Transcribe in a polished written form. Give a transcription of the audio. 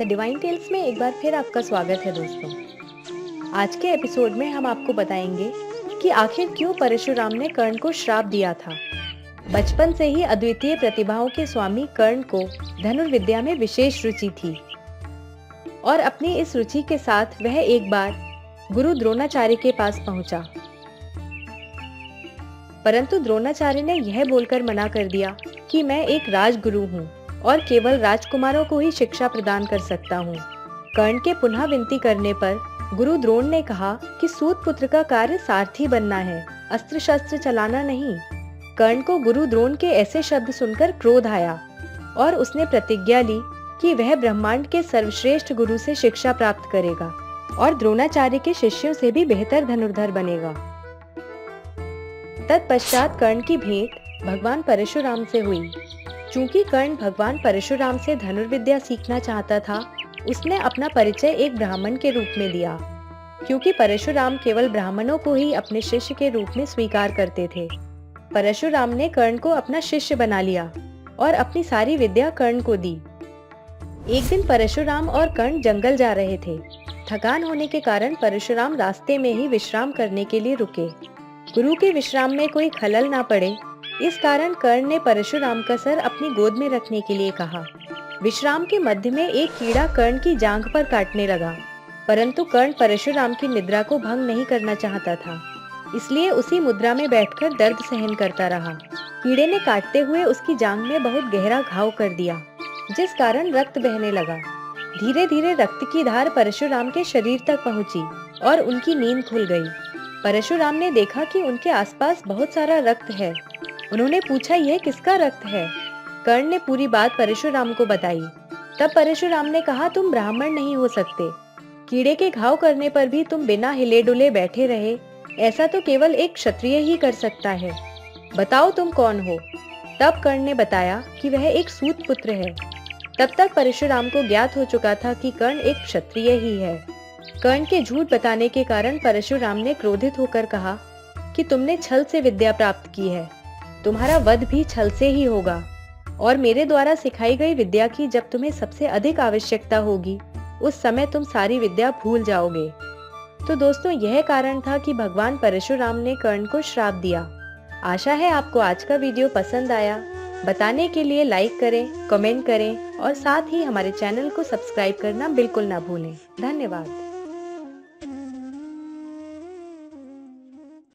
The divine tales में एक बार फिर आपका स्वागत है दोस्तों। आज के एपिसोड में हम आपको बताएंगे कि आखिर क्यों परशुराम ने कर्ण को श्राप दिया था। बचपन से ही अद्वितीय प्रतिभाओं के स्वामी कर्ण को धनुर्विद्या में विशेष रुचि थी और अपनी इस रुचि के साथ वह एक बार गुरु द्रोणाचार्य के पास पहुंचा, परंतु द्रोणाचार्य ने यह बोलकर मना कर दिया कि मैं एक राजगुरु हूँ और केवल राजकुमारों को ही शिक्षा प्रदान कर सकता हूँ। कर्ण के पुनः विनती करने पर गुरु द्रोण ने कहा कि सूत पुत्र का कार्य सारथी बनना है, अस्त्र शस्त्र चलाना नहीं। कर्ण को गुरु द्रोण के ऐसे शब्द सुनकर क्रोध आया और उसने प्रतिज्ञा ली कि वह ब्रह्मांड के सर्वश्रेष्ठ गुरु से शिक्षा प्राप्त करेगा और द्रोणाचार्य के शिष्यों से भी बेहतर धनुर्धर बनेगा। तत्पश्चात कर्ण की भेंट भगवान परशुराम से हुई। चूंकि कर्ण भगवान परशुराम से धनुर्विद्या सीखना चाहता था, उसने अपना परिचय एक ब्राह्मण के रूप में दिया, क्योंकि परशुराम केवल ब्राह्मणों को ही अपने शिष्य के रूप में स्वीकार करते थे। परशुराम ने कर्ण को अपना शिष्य बना लिया और अपनी सारी विद्या कर्ण को दी। एक दिन परशुराम और कर्ण जंगल जा रहे थे। थकान होने के कारण परशुराम रास्ते में ही विश्राम करने के लिए रुके। गुरु के विश्राम में कोई खलल ना पड़े, इस कारण कर्ण ने परशुराम का सर अपनी गोद में रखने के लिए कहा। विश्राम के मध्य में एक कीड़ा कर्ण की जांघ पर काटने लगा, परंतु कर्ण परशुराम की निद्रा को भंग नहीं करना चाहता था, इसलिए उसी मुद्रा में बैठकर दर्द सहन करता रहा। कीड़े ने काटते हुए उसकी जांघ में बहुत गहरा घाव कर दिया, जिस कारण रक्त बहने लगा। धीरे धीरे रक्त की धार परशुराम के शरीर तक पहुंची और उनकी नींद खुल गई। परशुराम ने देखा कि उनके आसपास बहुत सारा रक्त है। उन्होंने पूछा, यह किसका रक्त है? कर्ण ने पूरी बात परशुराम को बताई। तब परशुराम ने कहा, तुम ब्राह्मण नहीं हो सकते। कीड़े के घाव करने पर भी तुम बिना हिले डुले बैठे रहे, ऐसा तो केवल एक क्षत्रिय ही कर सकता है। बताओ तुम कौन हो? तब कर्ण ने बताया कि वह एक सूत पुत्र है। तब तक परशुराम को ज्ञात हो चुका था कि कर्ण एक क्षत्रिय ही है। कर्ण के झूठ बताने के कारण परशुराम ने क्रोधित होकर कहा कि तुमने छल से विद्या प्राप्त की है, तुम्हारा वध भी छल से ही होगा और मेरे द्वारा सिखाई गई विद्या की जब तुम्हें सबसे अधिक आवश्यकता होगी, उस समय तुम सारी विद्या भूल जाओगे। तो दोस्तों, यह कारण था कि भगवान परशुराम ने कर्ण को श्राप दिया। आशा है आपको आज का वीडियो पसंद आया। बताने के लिए लाइक करें, कमेंट करें और साथ ही हमारे चैनल को सब्सक्राइब करना बिल्कुल ना भूलें। धन्यवाद।